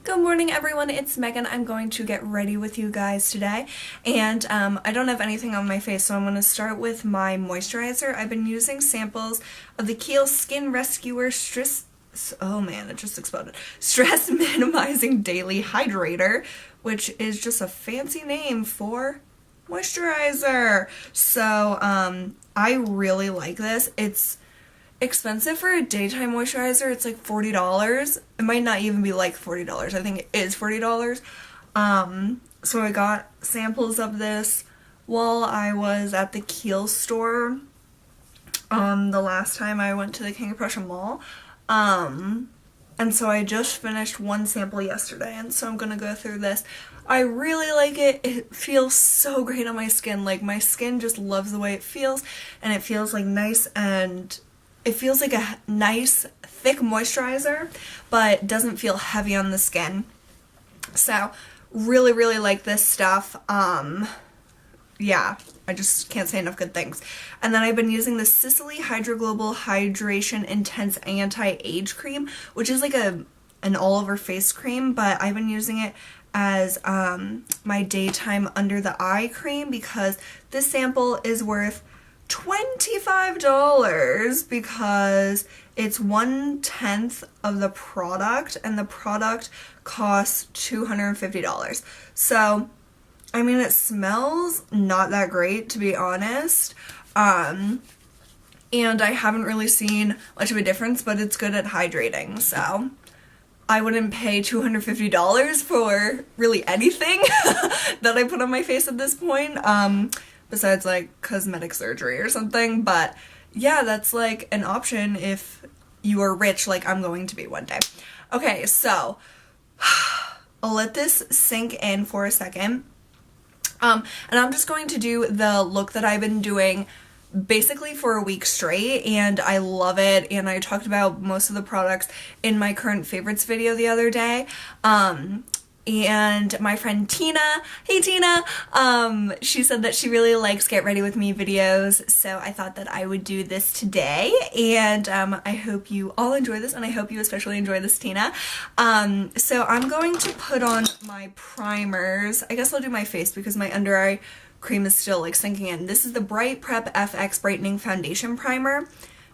Good morning everyone, it's Megan. I'm going to get ready with you guys today, and I don't have anything on my face, so I'm going to start with my moisturizer. I've been using samples of the Kiehl Skin Rescuer Stress Minimizing Daily Hydrator, which is just a fancy name for moisturizer. So I really like this. It's expensive for a daytime moisturizer. It's like $40. It might not even be like $40. I think it is $40. So I got samples of this while I was at the Kiehl store the last time I went to the King of Prussia Mall. And so I just finished one sample yesterday, and so I'm gonna go through this. I really like it. It feels so great on my skin. Like, my skin just loves the way it feels, and it feels like nice, and it feels like a nice thick moisturizer, but doesn't feel heavy on the skin. So really like this stuff. Yeah, I just can't say enough good things. And then I've been using the Sisley Hydra-Global Hydration Intense Anti-Age Cream, which is like an all-over face cream, but I've been using it as my daytime under the eye cream because this sample is worth $25 because it's 1/10 of the product, and the product costs $250. So I mean, it smells not that great, to be honest, and I haven't really seen much of a difference, but it's good at hydrating, so I wouldn't pay $250 for really anything that I put on my face at this point, besides like cosmetic surgery or something. But yeah, that's like an option if you are rich like I'm going to be one day. Okay, so I'll let this sink in for a second. And I'm just going to do the look that I've been doing basically for a week straight, and I love it, and I talked about most of the products in my current favorites video the other day. And my friend Tina, hey Tina, she said that she really likes Get Ready With Me videos, so I thought that I would do this today, and I hope you all enjoy this, and I hope you especially enjoy this, Tina. So I'm going to put on my primers. I guess I'll do my face because my under eye cream is still like sinking in. This is the Brite Prep FX Brightening Foundation Primer.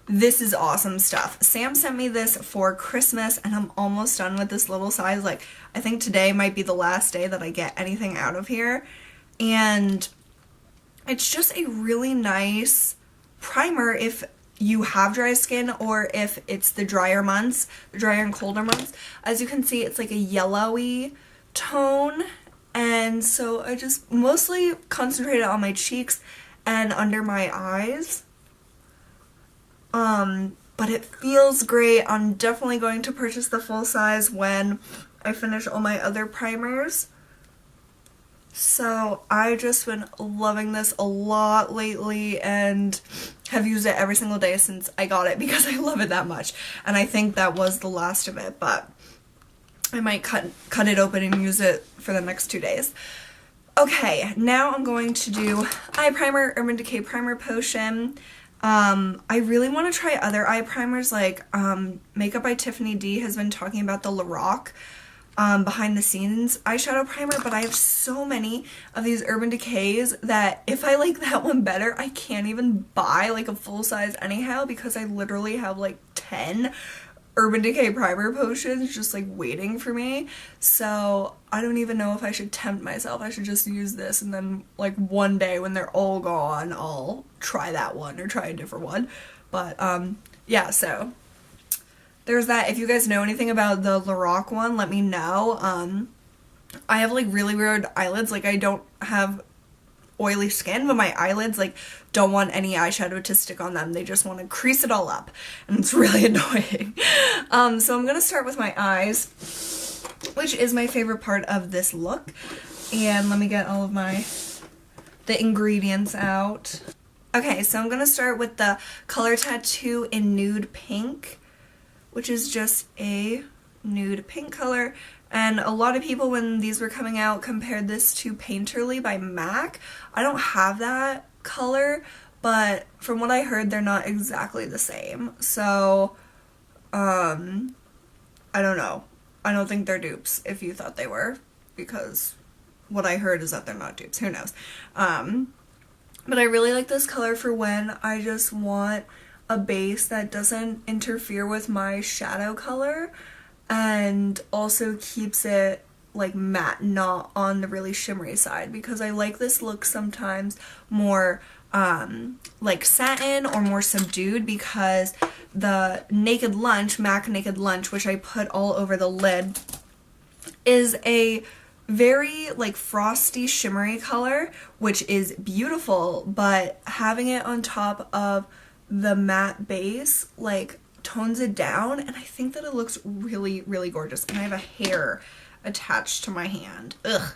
This is awesome stuff. Sam sent me this for Christmas, and I'm almost done with this little size. Like, I think today might be the last day that I get anything out of here. And it's just a really nice primer if you have dry skin, or if it's the drier months, the drier and colder months. As you can see, it's like a yellowy tone, and so I just mostly concentrated on my cheeks and under my eyes. But it feels great. I'm definitely going to purchase the full size when I finish all my other primers. So I just been loving this a lot lately and have used it every single day since I got it because I love it that much. And I think that was the last of it, but I might cut it open and use it for the next 2 days. Okay, now I'm going to do eye primer, Urban Decay Primer Potion. I really want to try other eye primers, like Makeup by Tiffany D has been talking about the Lorac behind the scenes eyeshadow primer, but I have so many of these Urban Decays that if I like that one better, I can't even buy like a full size anyhow because I literally have like 10 Urban Decay primer potions just like waiting for me. So I don't even know if I should tempt myself. I should just use this, and then like one day when they're all gone, I'll try that one or try a different one. But yeah, so there's that. If you guys know anything about the Lorac one, let me know. I have like really weird eyelids. Like, I don't have oily skin, but my eyelids like don't want any eyeshadow to stick on them. They just want to crease it all up, and it's really annoying. So I'm gonna start with my eyes, which is my favorite part of this look. And let me get all of the ingredients out. Okay, so I'm gonna start with the color Tatoo in Nude Pink, which is just a nude pink color. And a lot of people, when these were coming out, compared this to Painterly by MAC. I don't have that color, but from what I heard, they're not exactly the same. So, I don't know. I don't think they're dupes if you thought they were, because what I heard is that they're not dupes. Who knows? But I really like this color for when I just want a base that doesn't interfere with my shadow color and also keeps it like matte, not on the really shimmery side, because I like this look sometimes more like satin or more subdued, because the Naked Lunch, MAC Naked Lunch, which I put all over the lid, is a very like frosty shimmery color, which is beautiful, but having it on top of the matte base like tones it down, and I think that it looks really, really gorgeous. And I have a hair attached to my hand. Ugh,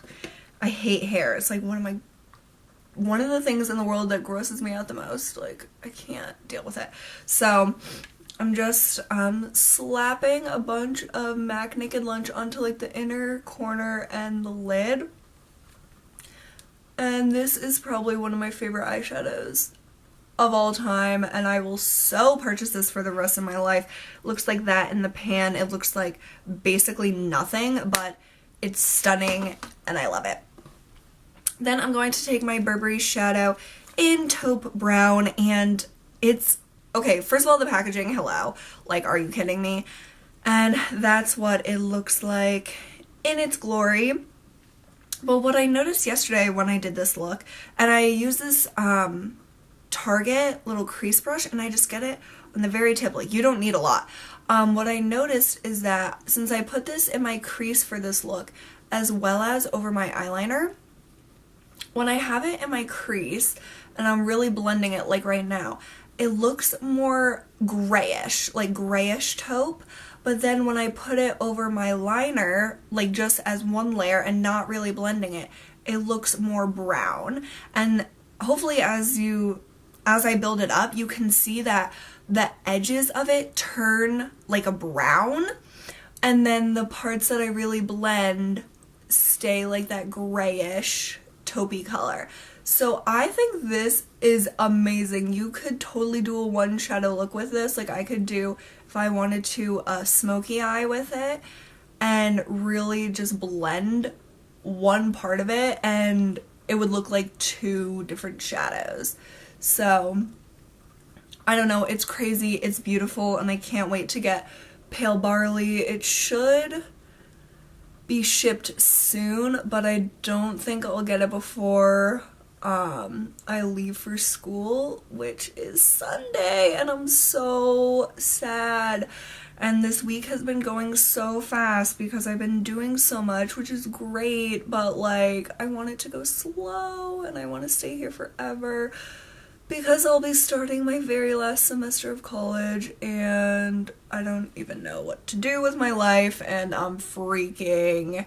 I hate hair. It's like one of the things in the world that grosses me out the most. Like, I can't deal with it. So I'm just slapping a bunch of MAC Naked Lunch onto like the inner corner and the lid. And this is probably one of my favorite eyeshadows of all time, and I will so purchase this for the rest of my life. It looks like that in the pan. It looks like basically nothing, but it's stunning and I love it. Then I'm going to take my Burberry shadow in Taupe Brown, and it's okay, first of all, the packaging, hello, like, are you kidding me? And that's what it looks like in its glory. But what I noticed yesterday when I did this look, and I use this Target little crease brush, and I just get it on the very tip, like, you don't need a lot. What I noticed is that since I put this in my crease for this look, as well as over my eyeliner, when I have it in my crease, and I'm really blending it, like right now, it looks more grayish, like grayish taupe, but then when I put it over my liner, like just as one layer and not really blending it, it looks more brown. And hopefully as I build it up, you can see that the edges of it turn like a brown, and then the parts that I really blend stay like that grayish taupey color. So I think this is amazing. You could totally do a one shadow look with this. Like, I could do, if I wanted to, a smoky eye with it and really just blend one part of it, and it would look like two different shadows. So I don't know, it's crazy, it's beautiful, and I can't wait to get Pale Barley. It should be shipped soon, but I don't think I'll get it before I leave for school, which is Sunday, and I'm so sad. And this week has been going so fast because I've been doing so much, which is great, but like, I want it to go slow and I want to stay here forever because I'll be starting my very last semester of college and I don't even know what to do with my life and I'm freaking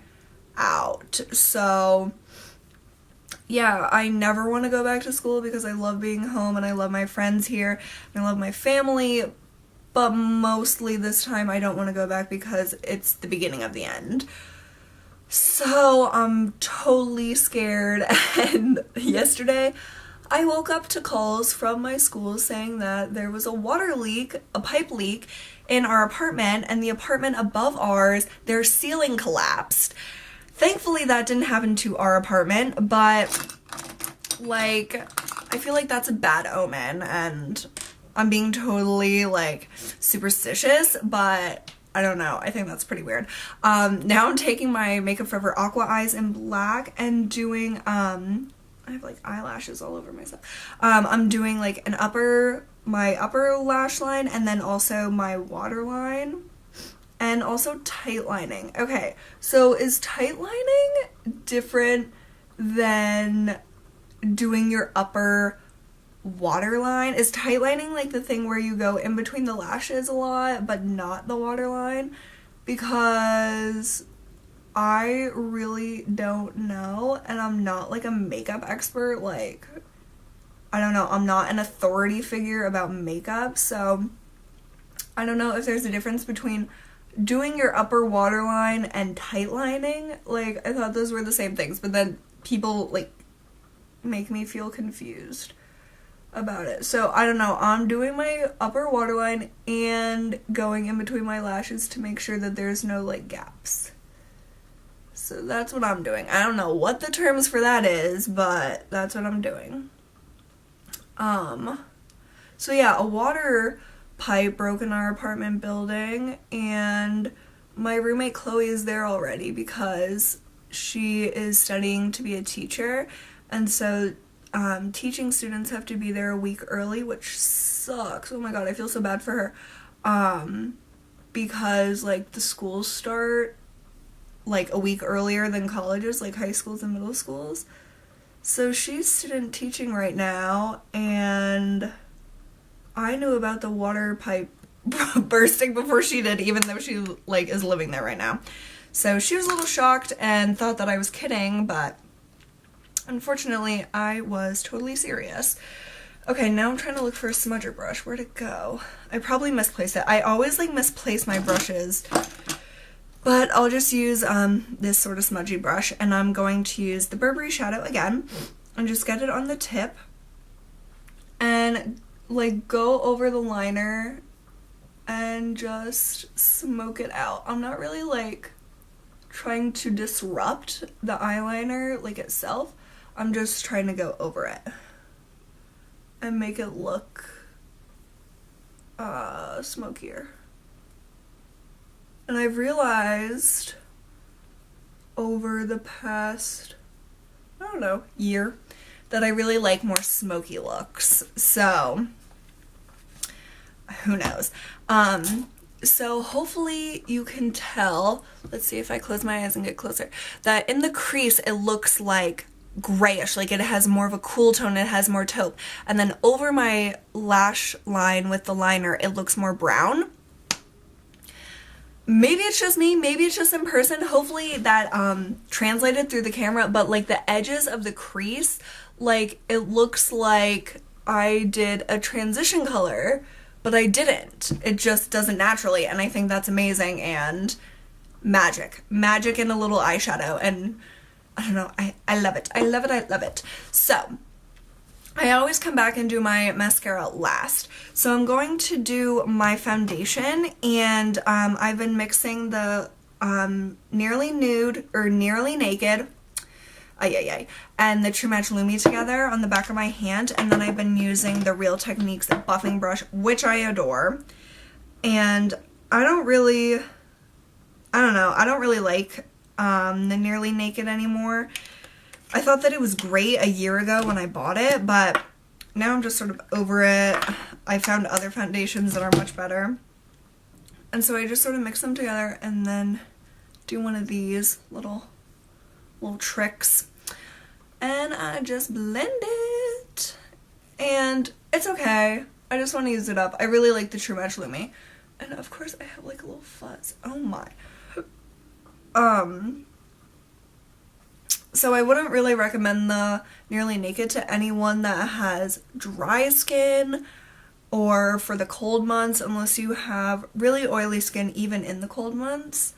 out. So yeah, I never want to go back to school because I love being home and I love my friends here and I love my family, but mostly this time I don't want to go back because it's the beginning of the end. So I'm totally scared, and yesterday I woke up to calls from my school saying that there was a water leak, a pipe leak in our apartment, and the apartment above ours, their ceiling collapsed. Thankfully that didn't happen to our apartment, but like, I feel like that's a bad omen and I'm being totally like superstitious, but I don't know, I think that's pretty weird. Now I'm taking my Makeup Forever AquaEyes in black and doing, I have like eyelashes all over myself. I'm doing like my upper lash line and then also my waterline. And also tight lining. Okay, so is tight lining different than doing your upper waterline? Is tight lining like the thing where you go in between the lashes a lot but not the waterline? Because I really don't know, and I'm not like a makeup expert. Like, I don't know, I'm not an authority figure about makeup, so I don't know if there's a difference between doing your upper waterline and tight lining. Like, I thought those were the same things, but then people like make me feel confused. about it. So I don't know, I'm doing my upper waterline and going in between my lashes to make sure that there's no like gaps. So that's what I'm doing. I don't know what the terms for that is, but that's what I'm doing. So yeah, a water pipe broke in our apartment building, and my roommate Chloe is there already because she is studying to be a teacher, and so teaching students have to be there a week early, which sucks. Oh my god, I feel so bad for her. Because like the schools start like a week earlier than colleges, like high schools and middle schools. So she's student teaching right now, and I knew about the water pipe bursting before she did, even though she like is living there right now. So she was a little shocked and thought that I was kidding, but unfortunately I was totally serious. Okay, now I'm trying to look for a smudger brush. Where'd it go? I probably misplaced it. I always like misplace my brushes, but I'll just use this sort of smudgy brush, and I'm going to use the Burberry shadow again and just get it on the tip and like go over the liner and just smoke it out. I'm not really like trying to disrupt the eyeliner like itself. I'm just trying to go over it and make it look smokier. And I've realized over the past, I don't know, year, that I really like more smoky looks. So who knows? So hopefully you can tell, let's see if I close my eyes and get closer, that in the crease it looks like grayish, like it has more of a cool tone, it has more taupe. And then over my lash line with the liner, it looks more brown. Maybe it's just me, maybe it's just in person. Hopefully that translated through the camera, but like the edges of the crease, like it looks like I did a transition color, but I didn't. It just doesn't naturally, and I think that's amazing and magic. Magic in a little eyeshadow, and I don't know, I love it. I love it, I love it. So, I always come back and do my mascara last. So I'm going to do my foundation, and I've been mixing the Nearly Nude, or Nearly Naked, and the True Match Lumi together on the back of my hand, and then I've been using the Real Techniques buffing brush, which I adore. And I don't really like the Nearly Naked anymore. I thought that it was great a year ago when I bought it, but now I'm just sort of over it. I found other foundations that are much better. And so I just sort of mix them together and then do one of these little tricks. And I just blend it. And it's okay. I just want to use it up. I really like the True Match Lumi. And of course I have like a little fuzz. Oh my. So I wouldn't really recommend the Nearly Naked to anyone that has dry skin or for the cold months, unless you have really oily skin even in the cold months.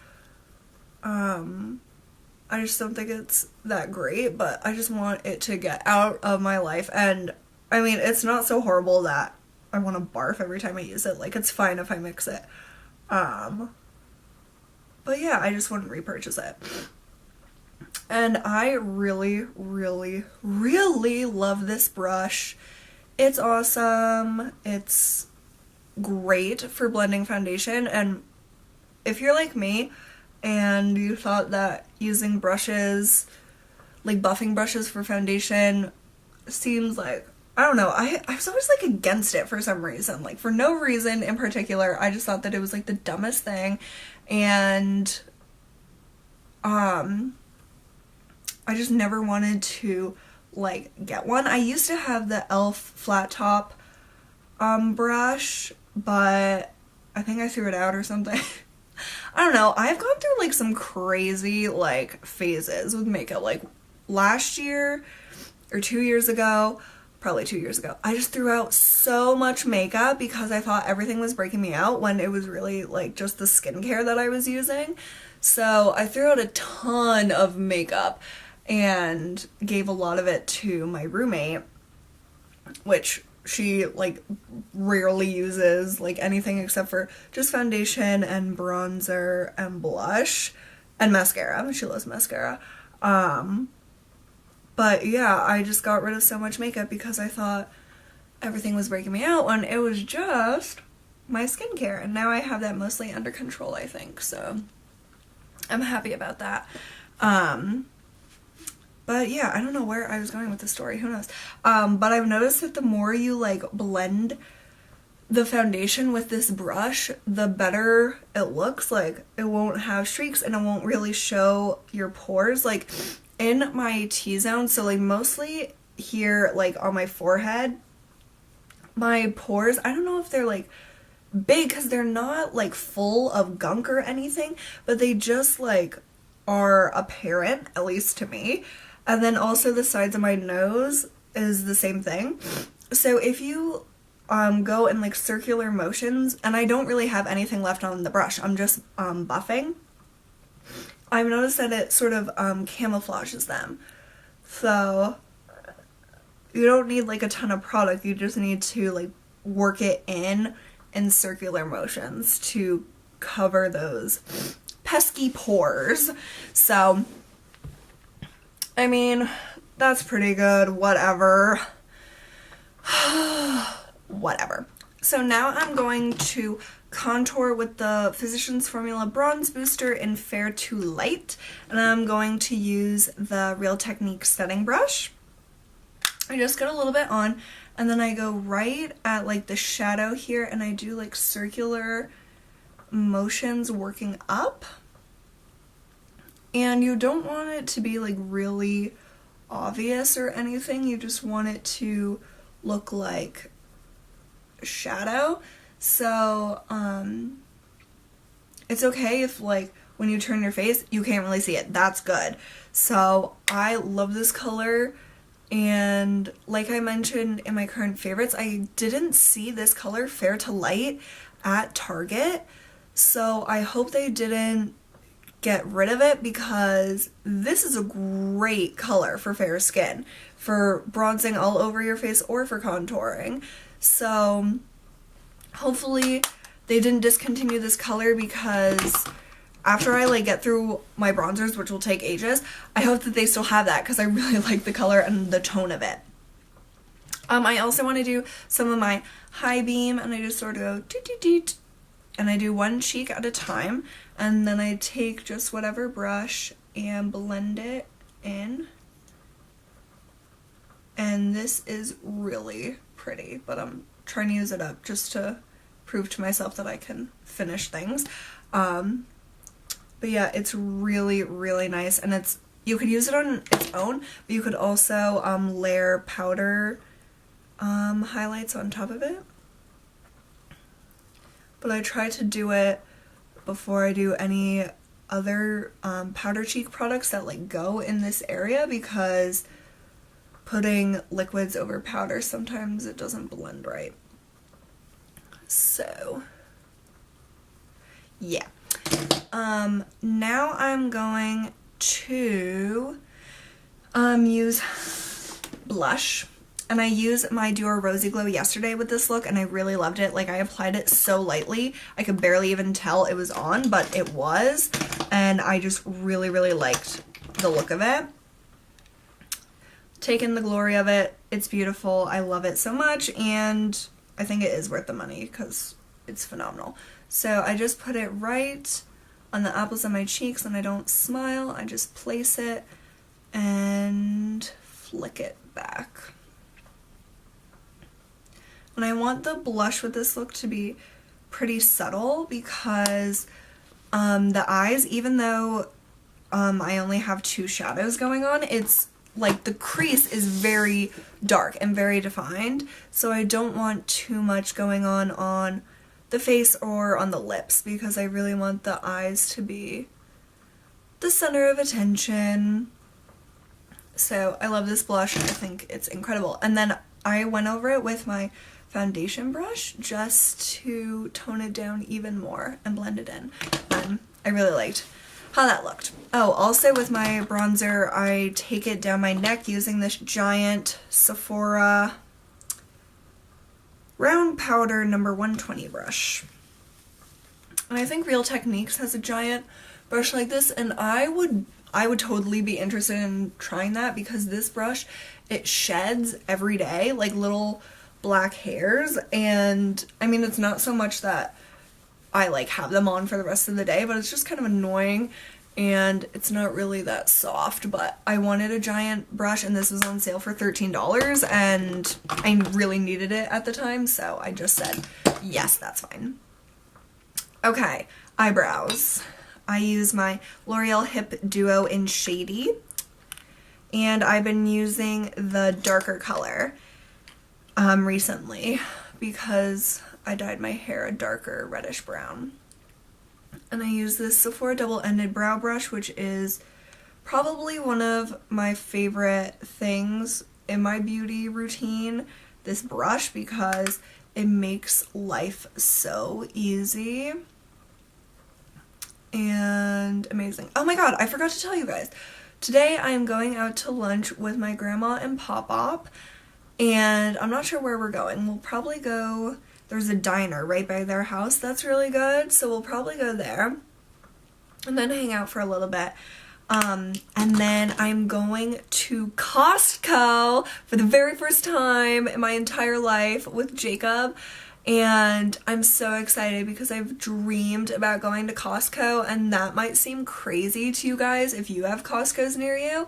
I just don't think it's that great, but I just want it to get out of my life. And I mean, it's not so horrible that I want to barf every time I use it. Like, it's fine if I mix it. But yeah, I just wouldn't repurchase it. And I really, really, really love this brush. It's awesome. It's great for blending foundation. And if you're like me and you thought that using brushes, like buffing brushes for foundation seems like, I don't know, I was always like against it for some reason. Like for no reason in particular. I just thought that it was like the dumbest thing. And I just never wanted to like get one. I used to have the e.l.f. flat top brush, but I think I threw it out or something. I don't know. I've gone through like some crazy like phases with makeup. Like last year or 2 years ago, probably 2 years ago, I just threw out so much makeup because I thought everything was breaking me out when it was really like just the skincare that I was using. So I threw out a ton of makeup and gave a lot of it to my roommate, which she like rarely uses like anything except for just foundation and bronzer and blush and mascara. She loves mascara. But yeah, I just got rid of so much makeup because I thought everything was breaking me out when it was just my skincare, and now I have that mostly under control, I think, so I'm happy about that. But yeah, I don't know where I was going with the story, who knows. But I've noticed that the more you like blend the foundation with this brush, the better it looks. Like, it won't have streaks and it won't really show your pores. Like, in my T-zone, so like mostly here, like on my forehead, my pores, I don't know if they're like big because they're not like full of gunk or anything, but they just like are apparent, at least to me. And then also the sides of my nose is the same thing. So if you go in like circular motions, and I don't really have anything left on the brush, I'm just buffing, I've noticed that it sort of camouflages them. So you don't need like a ton of product, you just need to like work it in circular motions to cover those pesky pores. So I mean, that's pretty good, whatever. Whatever. So now I'm going to contour with the Physicians Formula Bronze Booster in Fair to Light, and I'm going to use the Real Technique setting brush. I just get a little bit on, and then I go right at like the shadow here, and I do like circular motions working up. And you don't want it to be like really obvious or anything, you just want it to look like shadow. So it's okay if like when you turn your face you can't really see it, that's good. So I love this color, and like I mentioned in my current favorites, I didn't see this color Fair to Light at Target, so I hope they didn't get rid of it, because this is a great color for fair skin, for bronzing all over your face or for contouring. So hopefully they didn't discontinue this color, because after I like get through my bronzers, which will take ages, I hope that they still have that, because I really like the color and the tone of it. I also want to do some of my high beam, and I just sort of go doot doot doot, and I do one cheek at a time, and then I take just whatever brush and blend it in. And this is really pretty, but I'm trying to use it up just to prove to myself that I can finish things. But yeah, it's really, really nice, and it's, you could use it on its own, but you could also layer powder highlights on top of it. But I try to do it before I do any other powder cheek products that like go in this area, because putting liquids over powder, sometimes it doesn't blend right. So yeah. Now I'm going to use blush. And I used my Dior Rosy Glow yesterday with this look, and I really loved it. Like, I applied it so lightly, I could barely even tell it was on, but it was. And I just really, really liked the look of it. Taking the glory of it, it's beautiful. I love it so much, and I think it is worth the money because it's phenomenal. So I just put it right on the apples of my cheeks, and I don't smile. I just place it and flick it back. And I want the blush with this look to be pretty subtle, because the eyes, even though I only have 2 shadows going on, it's like the crease is very dark and very defined, so I don't want too much going on the face or on the lips, because I really want the eyes to be the center of attention. So I love this blush. I think it's incredible. And then I went over it with my foundation brush just to tone it down even more and blend it in. I really liked how that looked. Oh, also with my bronzer, I take it down my neck using this giant Sephora Round Powder number 120 brush. And I think Real Techniques has a giant brush like this, and I would totally be interested in trying that because this brush, it sheds every day, like little black hairs, and I mean, it's not so much that I like have them on for the rest of the day, but it's just kind of annoying, and it's not really that soft. But I wanted a giant brush, and this was on sale for $13, and I really needed it at the time, so I just said, yes, that's fine. Okay, eyebrows. I use my L'Oreal Hip Duo in Shady, and I've been using the darker color recently because I dyed my hair a darker reddish brown. And I use this Sephora double-ended brow brush, which is probably one of my favorite things in my beauty routine, this brush, because it makes life so easy and amazing. Oh my god, I forgot to tell you guys. Today I am going out to lunch with my grandma and Pop-Pop, and I'm not sure where we're going. We'll probably go, there's a diner right by their house that's really good, so we'll probably go there and then hang out for a little bit. And then I'm going to Costco for the very first time in my entire life with Jacob. And I'm so excited because I've dreamed about going to Costco, and that might seem crazy to you guys if you have Costco's near you,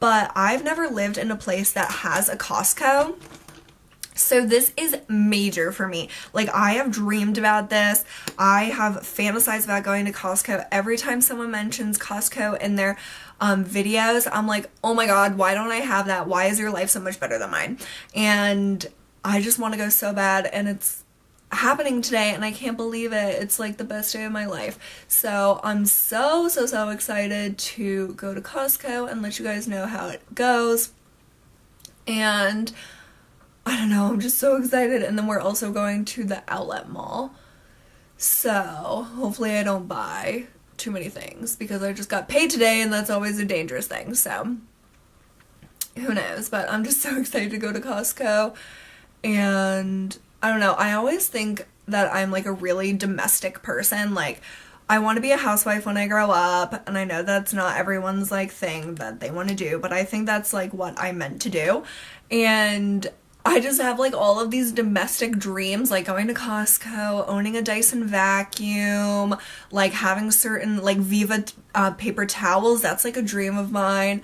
but I've never lived in a place that has a Costco. So this is major for me. Like, I have dreamed about this. I have fantasized about going to Costco. Every time someone mentions Costco in their videos, I'm like, oh my god, why don't I have that? Why is your life so much better than mine? And I just want to go so bad, and it's happening today, and I can't believe it. It's like the best day of my life. So I'm so excited to go to Costco and let you guys know how it goes. And I don't know, I'm just so excited. And then we're also going to the outlet mall, so hopefully I don't buy too many things because I just got paid today, and that's always a dangerous thing, so who knows. But I'm just so excited to go to Costco. And I don't know, I always think that I'm like a really domestic person. Like, I want to be a housewife when I grow up, and I know that's not everyone's like thing that they want to do, but I think that's like what I meant to do. And I just have like all of these domestic dreams, like going to Costco, owning a Dyson vacuum, like having certain like Viva paper towels. That's like a dream of mine.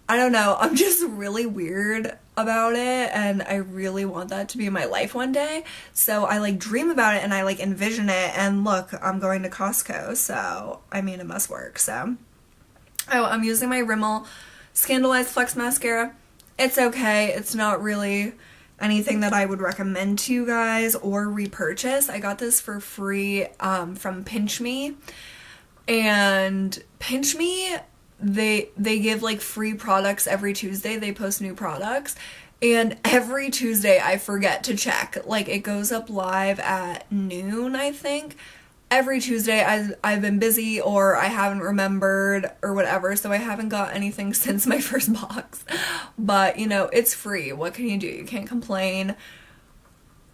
I don't know, I'm just really weird about it, and I really want that to be my life one day. So I like dream about it, and I like envision it, and look, I'm going to Costco, so I mean, it must work. So oh, I'm using my Rimmel Scandalized Flex Mascara. It's okay, it's not really anything that I would recommend to you guys or repurchase. I got this for free from PINCHME, and PINCHME, they give like free products every Tuesday. They post new products, and every Tuesday I forget to check. Like, it goes up live at noon, I think. Every Tuesday I've been busy, or I haven't remembered, or whatever, so I haven't got anything since my first box. But, you know, it's free. What can you do? You can't complain.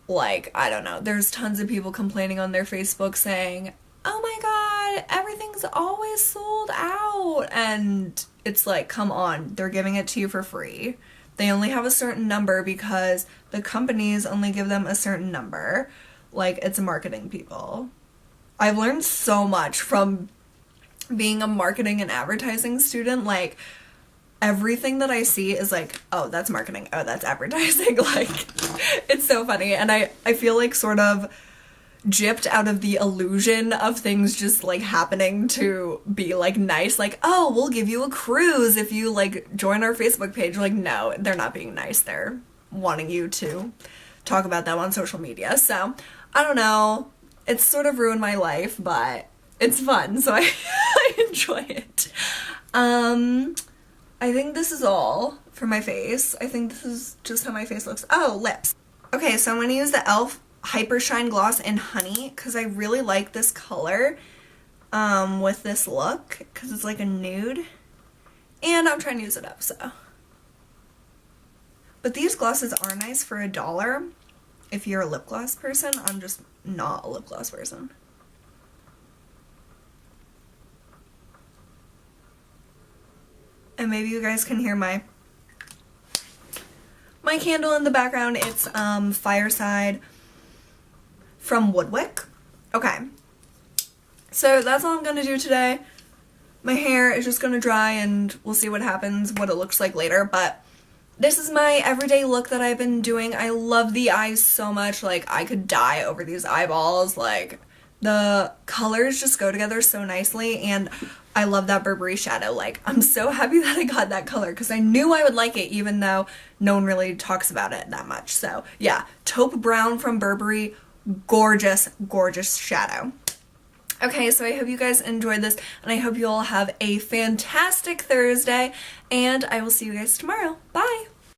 Like, I don't know. There's tons of people complaining on their Facebook saying, oh my god, everything's always sold out. And it's like, come on, they're giving it to you for free. They only have a certain number because the companies only give them a certain number. Like, it's marketing people. I've learned so much from being a marketing and advertising student. Like, everything that I see is like, oh, that's marketing, oh, that's advertising. Like, it's so funny. And I feel like sort of gypped out of the illusion of things just like happening to be like nice. Like, oh, we'll give you a cruise if you like join our Facebook page. Like, no, they're not being nice. They're wanting you to talk about them on social media. So I don't know, it's sort of ruined my life, but it's fun, so I enjoy it. I think this is all for my face. I think this is just how my face looks. Oh, lips. Okay, so I'm going to use the e.l.f. Hyper Shine Gloss in Honey because I really like this color with this look because it's like a nude. And I'm trying to use it up, so. But these glosses are nice for $1. if you're a lip gloss person. I'm just not a lip gloss person. And maybe you guys can hear my candle in the background. It's Fireside from Woodwick. Okay, so that's all I'm gonna do today. My hair is just gonna dry and we'll see what happens, what it looks like later, but this is my everyday look that I've been doing. I love the eyes so much. Like, I could die over these eyeballs. Like, the colors just go together so nicely, and I love that Burberry shadow. Like, I'm so happy that I got that color because I knew I would like it even though no one really talks about it that much. So yeah, Taupe Brown from Burberry, gorgeous, gorgeous shadow. Okay, so I hope you guys enjoyed this, and I hope you all have a fantastic Thursday, and I will see you guys tomorrow. Bye!